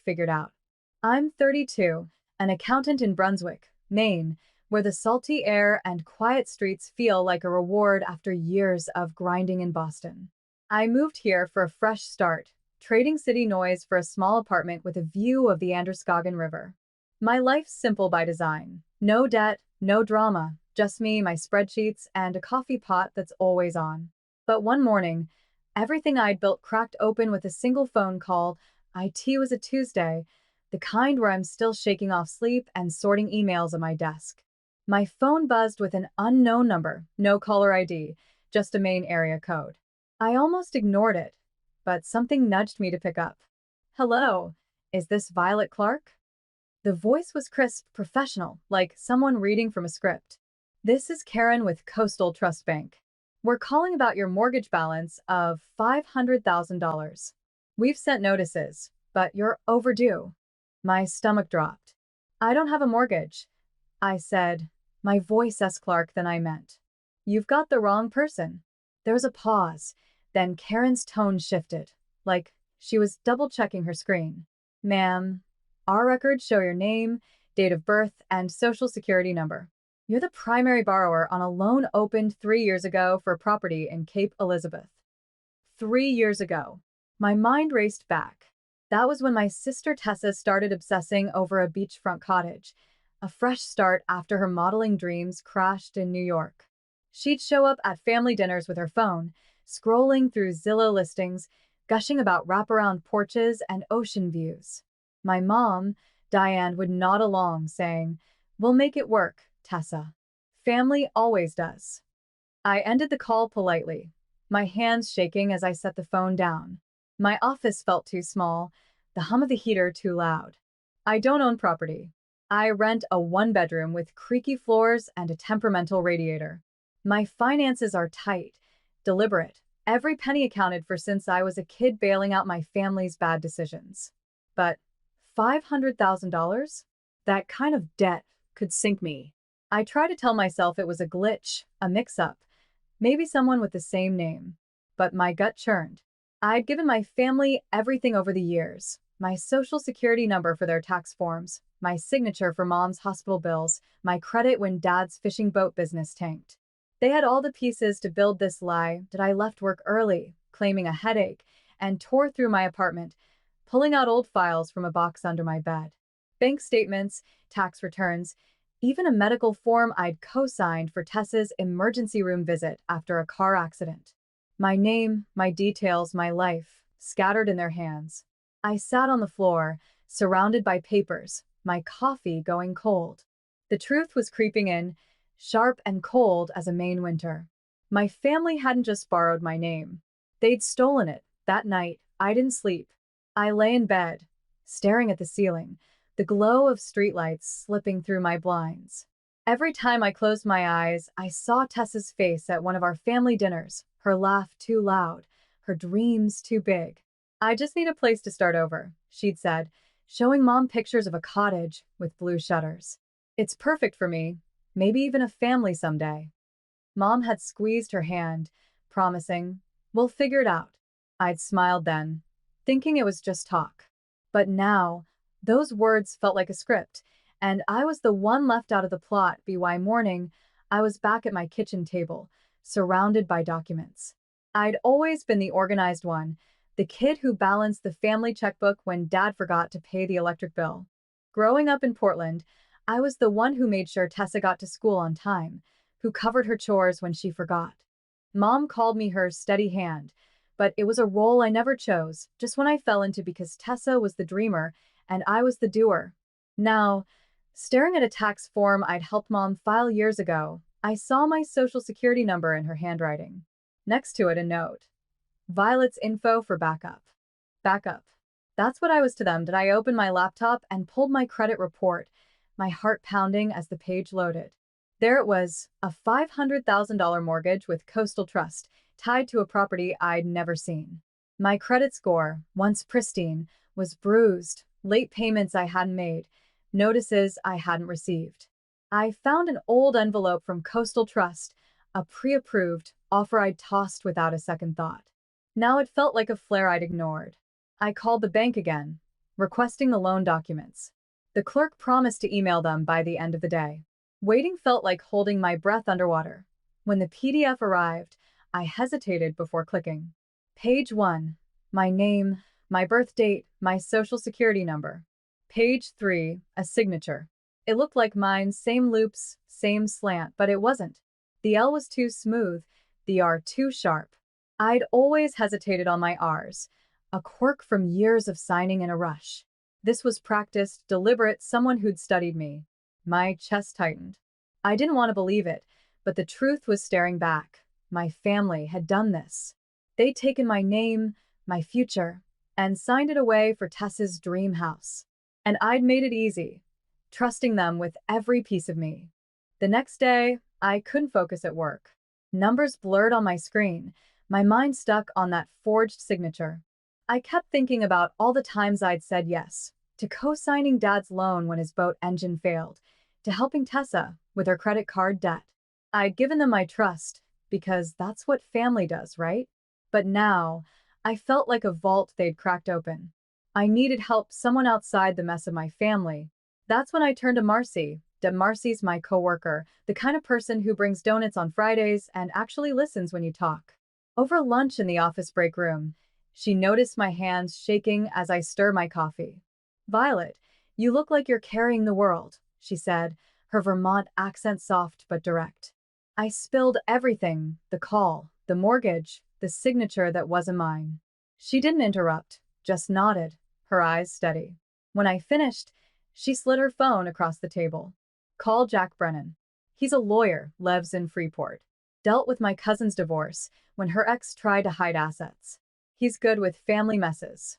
figured out. I'm 32, an accountant in Brunswick, Maine, where the salty air and quiet streets feel like a reward after years of grinding in Boston. I moved here for a fresh start, trading city noise for a small apartment with a view of the Androscoggin River. My life's simple by design. No debt, no drama, just me, my spreadsheets, and a coffee pot that's always on. But one morning, everything I'd built cracked open with a single phone call. IT was a Tuesday, the kind where I'm still shaking off sleep and sorting emails on my desk. My phone buzzed with an unknown number, no caller ID, just a main area code. I almost ignored it, but something nudged me to pick up. Hello, is this Violet Clark? The voice was crisp, professional, like someone reading from a script. This is Karen with Coastal Trust Bank. We're calling about your mortgage balance of $500,000. We've sent notices, but you're overdue. My stomach dropped. I don't have a mortgage, I said, my voice less Clark than I meant. You've got the wrong person. There was a pause, then Karen's tone shifted, like she was double-checking her screen. Ma'am, our records show your name, date of birth, and social security number. You're the primary borrower on a loan opened 3 years ago for a property in Cape Elizabeth. 3 years ago. My mind raced back. That was when my sister Tessa started obsessing over a beachfront cottage, a fresh start after her modeling dreams crashed in New York. She'd show up at family dinners with her phone, scrolling through Zillow listings, gushing about wraparound porches and ocean views. My mom, Diane, would nod along, saying, "We'll make it work, Tessa. Family always does." I ended the call politely, my hands shaking as I set the phone down. My office felt too small, the hum of the heater too loud. I don't own property. I rent a one-bedroom with creaky floors and a temperamental radiator. My finances are tight, deliberate, every penny accounted for since I was a kid bailing out my family's bad decisions. But $500,000? That kind of debt could sink me. I tried to tell myself it was a glitch, a mix-up, maybe someone with the same name. But my gut churned. I'd given my family everything over the years. My social security number for their tax forms, my signature for mom's hospital bills, my credit when dad's fishing boat business tanked. They had all the pieces to build this lie that I left work early, claiming a headache, and tore through my apartment, pulling out old files from a box under my bed. Bank statements, tax returns, even a medical form I'd co-signed for Tessa's emergency room visit after a car accident. My name, my details, my life, scattered in their hands. I sat on the floor, surrounded by papers, my coffee going cold. The truth was creeping in, sharp and cold as a Maine winter. My family hadn't just borrowed my name. They'd stolen it. That night, I didn't sleep. I lay in bed, staring at the ceiling, the glow of streetlights slipping through my blinds. Every time I closed my eyes, I saw Tessa's face at one of our family dinners, her laugh too loud, her dreams too big. "I just need a place to start over," she'd said, showing mom pictures of a cottage with blue shutters. "It's perfect for me, maybe even a family someday." Mom had squeezed her hand, promising, "We'll figure it out." I'd smiled then, thinking it was just talk. But now, those words felt like a script, and I was the one left out of the plot. By morning, I was back at my kitchen table, surrounded by documents. I'd always been the organized one, the kid who balanced the family checkbook when dad forgot to pay the electric bill. Growing up in Portland, I was the one who made sure Tessa got to school on time, who covered her chores when she forgot. Mom called me her steady hand, but it was a role I never chose, just when I fell into because Tessa was the dreamer and I was the doer. Now, staring at a tax form I'd helped mom file years ago, I saw my social security number in her handwriting. Next to it, a note. Violet's info for backup. Backup. That's what I was to them. Did I open my laptop and pulled my credit report, my heart pounding as the page loaded. There it was, a $500,000 mortgage with Coastal Trust, tied to a property I'd never seen. My credit score, once pristine, was bruised, late payments I hadn't made, notices I hadn't received. I found an old envelope from Coastal Trust, a pre-approved offer I'd tossed without a second thought. Now it felt like a flare I'd ignored. I called the bank again. requesting the loan documents. The clerk promised to email them by the end of the day. Waiting felt like holding my breath underwater. When the PDF arrived, I hesitated before clicking. Page 1. My name, my birth date, my social security number. Page 3. A signature. It looked like mine, same loops, same slant, but it wasn't. The L was too smooth, the R too sharp. I'd always hesitated on my R's, a quirk from years of signing in a rush. This was practiced, deliberate, someone who'd studied me. My chest tightened. I didn't want to believe it, but the truth was staring back. My family had done this. They'd taken my name, my future, and signed it away for Tessa's dream house. And I'd made it easy, trusting them with every piece of me. The next day, I couldn't focus at work. Numbers blurred on my screen, my mind stuck on that forged signature. I kept thinking about all the times I'd said yes, to co-signing Dad's loan when his boat engine failed, to helping Tessa with her credit card debt. I'd given them my trust, because that's what family does, right? But now, I felt like a vault they'd cracked open. I needed help, someone outside the mess of my family. That's when I turned to Marcy. Marcy's my coworker, the kind of person who brings donuts on Fridays and actually listens when you talk. Over lunch in the office break room, she noticed my hands shaking as I stir my coffee. "Violet, you look like you're carrying the world," she said, her Vermont accent soft but direct. I spilled everything, the call, the mortgage, the signature that wasn't mine. She didn't interrupt, just nodded, her eyes steady. When I finished, she slid her phone across the table. "Call Jack Brennan. He's a lawyer, lives in Freeport. Dealt with my cousin's divorce when her ex tried to hide assets. He's good with family messes."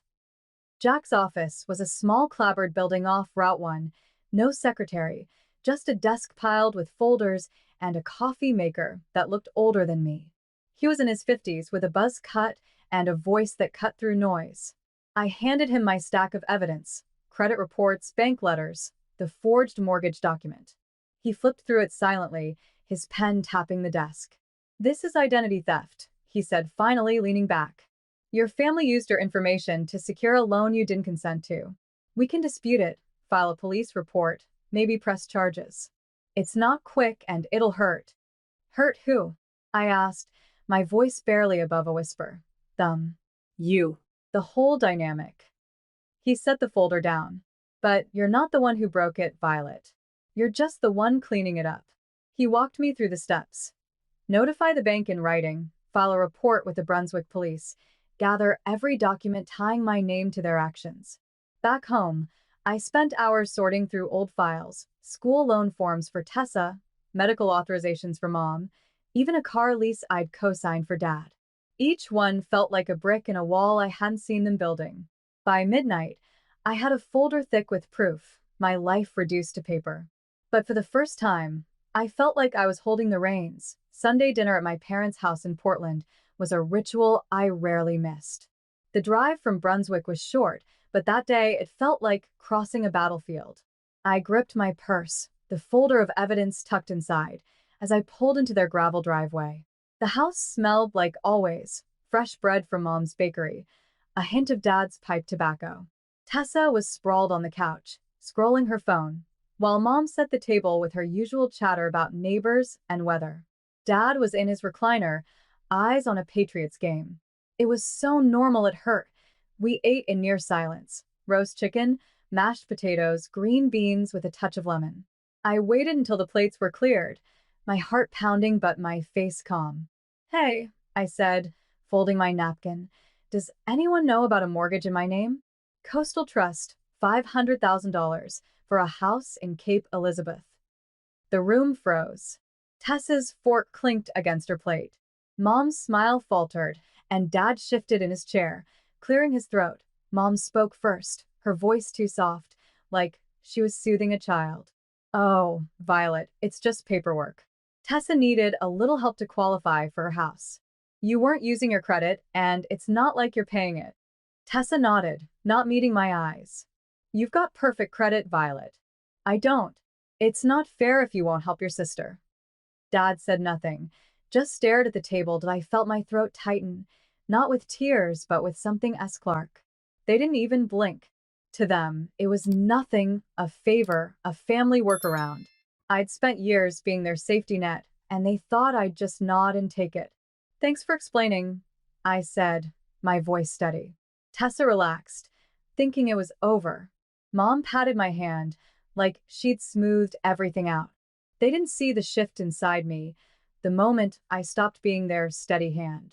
Jack's office was a small clapboard building off Route 1, no secretary, just a desk piled with folders and a coffee maker that looked older than me. He was in his 50s with a buzz cut and a voice that cut through noise. I handed him my stack of evidence, credit reports, bank letters, the forged mortgage document. He flipped through it silently, his pen tapping the desk. "This is identity theft," he said, finally leaning back. "Your family used your information to secure a loan you didn't consent to. We can dispute it, file a police report, maybe press charges. It's not quick and it'll hurt." "Hurt who?" I asked, my voice barely above a whisper. "Them. You. The whole dynamic." He set the folder down. "But you're not the one who broke it, Violet. You're just the one cleaning it up." He walked me through the steps. Notify the bank in writing, file a report with the Brunswick police, gather every document tying my name to their actions. Back home, I spent hours sorting through old files, school loan forms for Tessa, medical authorizations for Mom, even a car lease I'd co-signed for Dad. Each one felt like a brick in a wall I hadn't seen them building. By midnight, I had a folder thick with proof, my life reduced to paper. But for the first time, I felt like I was holding the reins. Sunday dinner at my parents' house in Portland was a ritual I rarely missed. The drive from Brunswick was short, but that day it felt like crossing a battlefield. I gripped my purse, the folder of evidence tucked inside, as I pulled into their gravel driveway. The house smelled like always, fresh bread from Mom's bakery, a hint of Dad's pipe tobacco. Tessa was sprawled on the couch, scrolling her phone, while Mom set the table with her usual chatter about neighbors and weather. Dad was in his recliner, eyes on a Patriots game. It was so normal it hurt. We ate in near silence. Roast chicken, mashed potatoes, green beans with a touch of lemon. I waited until the plates were cleared, my heart pounding but my face calm. "Hey," I said, folding my napkin. "Does anyone know about a mortgage in my name? Coastal Trust, $500,000 for a house in Cape Elizabeth." The room froze. Tessa's fork clinked against her plate. Mom's smile faltered, and Dad shifted in his chair, clearing his throat. Mom spoke first, her voice too soft, like she was soothing a child. "Oh, Violet, it's just paperwork. Tessa needed a little help to qualify for her house. You weren't using your credit, and it's not like you're paying it." Tessa nodded, not meeting my eyes. "You've got perfect credit, Violet." "I don't. It's not fair if you won't help your sister." Dad said nothing, just stared at the table till I felt my throat tighten, not with tears but with something S. Clark. They didn't even blink. To them, it was nothing, a favor, a family workaround. I'd spent years being their safety net, and they thought I'd just nod and take it. Thanks for explaining, I said, my voice steady. Tessa relaxed, thinking it was over. Mom patted my hand, like she'd smoothed everything out. They didn't see the shift inside me, the moment I stopped being their steady hand.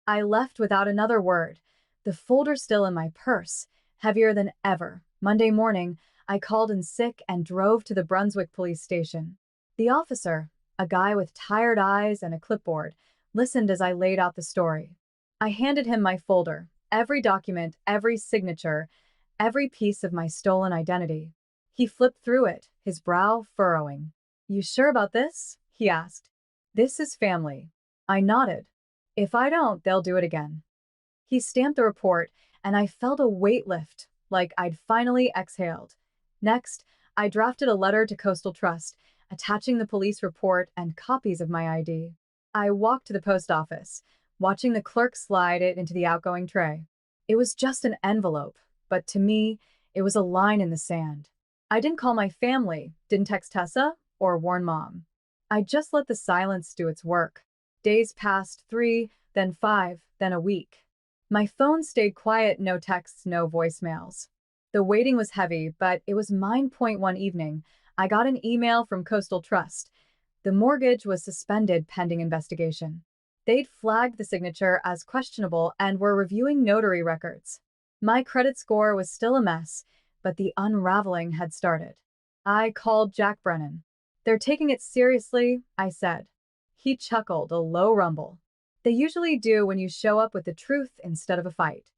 I left without another word, the folder still in my purse, heavier than ever. Monday morning, I called in sick and drove to the Brunswick police station. The officer, a guy with tired eyes and a clipboard, listened as I laid out the story. I handed him my folder, every document, every signature, every piece of my stolen identity. He flipped through it, his brow furrowing. You sure about this? He asked. This is family. I nodded. If I don't, they'll do it again. He stamped the report, and I felt a weight lift, like I'd finally exhaled. Next, I drafted a letter to Coastal Trust, attaching the police report and copies of my ID. I walked to the post office, watching the clerk slide it into the outgoing tray. It was just an envelope, but to me, it was a line in the sand. I didn't call my family, didn't text Tessa, or warn Mom. I just let the silence do its work. Days passed, 3, then 5, then a week. My phone stayed quiet, no texts, no voicemails. The waiting was heavy, but it was mine. One evening, I got an email from Coastal Trust. The mortgage was suspended pending investigation. They'd flagged the signature as questionable and were reviewing notary records. My credit score was still a mess, but the unraveling had started. I called Jack Brennan. They're taking it seriously, I said. He chuckled, a low rumble. They usually do when you show up with the truth instead of a fight.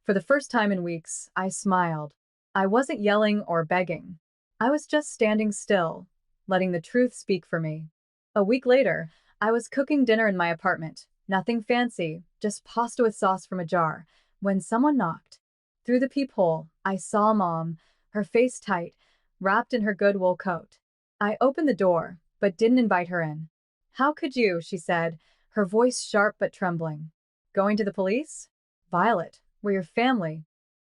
For the first time in weeks, I smiled. I wasn't yelling or begging. I was just standing still, letting the truth speak for me. A week later, I was cooking dinner in my apartment. Nothing fancy, just pasta with sauce from a jar, when someone knocked. Through the peephole, I saw Mom, her face tight, wrapped in her good wool coat. I opened the door, but didn't invite her in. How could you, she said, her voice sharp but trembling. Going to the police? Violet, we're your family.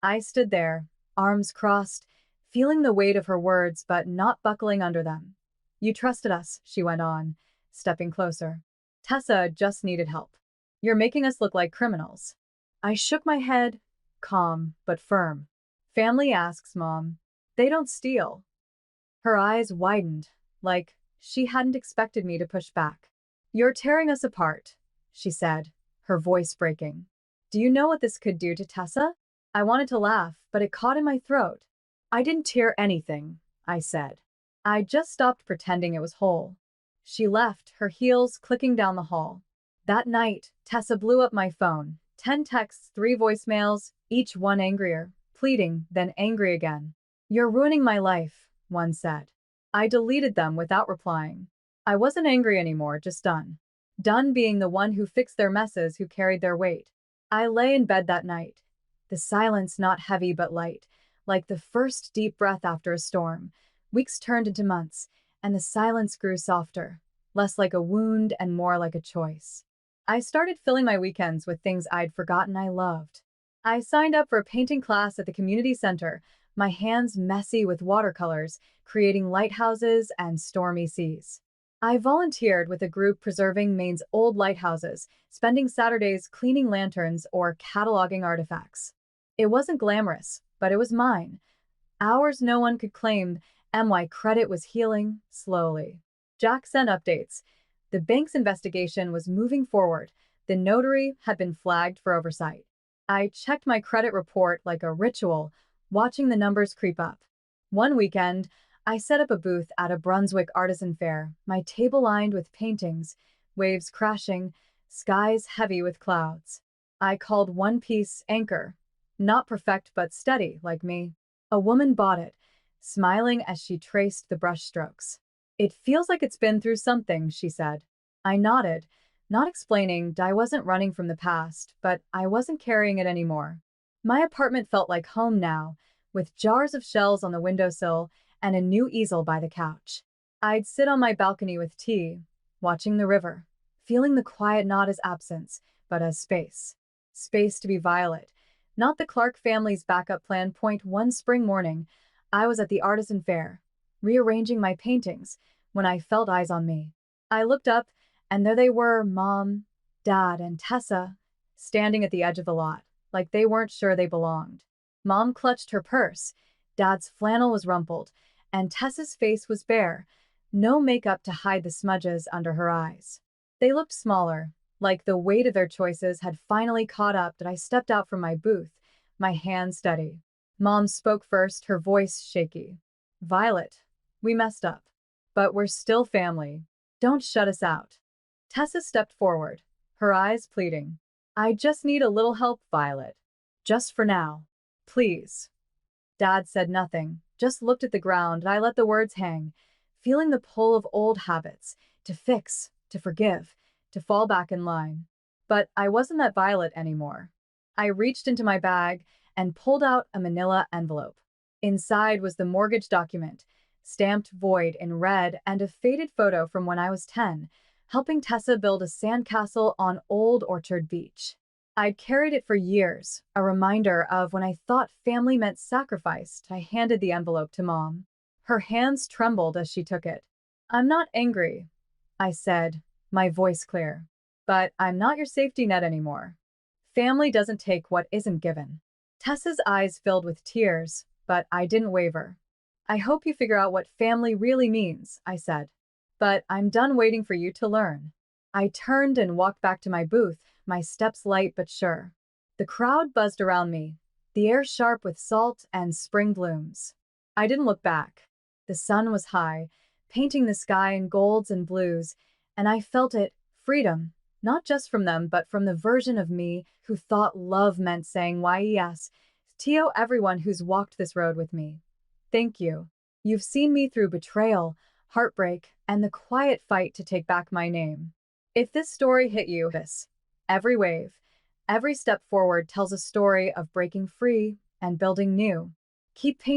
I stood there, arms crossed, feeling the weight of her words but not buckling under them. You trusted us, she went on, stepping closer. Tessa just needed help. You're making us look like criminals. I shook my head, calm but firm. Family asks, Mom. They don't steal. Her eyes widened, like she hadn't expected me to push back. You're tearing us apart, she said, her voice breaking. Do you know what this could do to Tessa? I wanted to laugh, but it caught in my throat. I didn't tear anything, I said. I just stopped pretending it was whole. She left, her heels clicking down the hall. That night, Tessa blew up my phone. 10 texts, 3 voicemails, each one angrier, pleading, then angry again. You're ruining my life, one said. I deleted them without replying. I wasn't angry anymore, just done. Done being the one who fixed their messes, who carried their weight. I lay in bed that night. The silence not heavy but light, like the first deep breath after a storm. Weeks turned into months, and the silence grew softer, less like a wound and more like a choice. I started filling my weekends with things I'd forgotten I loved. I signed up for a painting class at the community center, my hands messy with watercolors, creating lighthouses and stormy seas. I volunteered with a group preserving Maine's old lighthouses, spending Saturdays cleaning lanterns or cataloging artifacts. It wasn't glamorous, but it was mine. Hours no one could claim, and my credit was healing slowly. Jack sent updates. The bank's investigation was moving forward. The notary had been flagged for oversight. I checked my credit report like a ritual, watching the numbers creep up. One weekend, I set up a booth at a Brunswick artisan fair, my table lined with paintings, waves crashing, skies heavy with clouds. I called one piece Anchor. Not perfect but steady, like me. A woman bought it, smiling as she traced the brushstrokes. It feels like it's been through something, she said. I nodded, not explaining I wasn't running from the past, but I wasn't carrying it anymore. My apartment felt like home now, with jars of shells on the windowsill and a new easel by the couch. I'd sit on my balcony with tea, watching the river, feeling the quiet not as absence, but as space. Space to be Violet, Not the Clark family's backup plan. Point one spring morning, I was at the artisan fair, rearranging my paintings, when I felt eyes on me. I looked up, and there they were, Mom, Dad, and Tessa, standing at the edge of the lot, like they weren't sure they belonged. Mom clutched her purse, Dad's flannel was rumpled, and Tessa's face was bare, no makeup to hide the smudges under her eyes. They looked smaller, like the weight of their choices had finally caught up. That I stepped out from my booth, my hands steady. Mom spoke first, her voice shaky. Violet, we messed up. But we're still family. Don't shut us out. Tessa stepped forward, her eyes pleading. I just need a little help, Violet. Just for now. Please. Dad said nothing, just looked at the ground, and I let the words hang, feeling the pull of old habits, to fix, to forgive, to fall back in line. But I wasn't that Violet anymore. I reached into my bag and pulled out a manila envelope. Inside was the mortgage document, stamped void in red, and a faded photo from when I was 10, helping Tessa build a sandcastle on Old Orchard Beach. I'd carried it for years, a reminder of when I thought family meant sacrifice. I handed the envelope to Mom. Her hands trembled as she took it. I'm not angry, I said, my voice clear. But I'm not your safety net anymore. Family doesn't take what isn't given. Tessa's eyes filled with tears, but I didn't waver. I hope you figure out what family really means, I said. But I'm done waiting for you to learn. I turned and walked back to my booth, my steps light but sure. The crowd buzzed around me, the air sharp with salt and spring blooms. I didn't look back. The sun was high, painting the sky in golds and blues, and I felt it, freedom, not just from them but from the version of me who thought love meant saying yes to everyone who's walked this road with me. Thank you. You've seen me through betrayal, heartbreak, and the quiet fight to take back my name. If this story hit you, every wave, every step forward tells a story of breaking free and building new. Keep painting.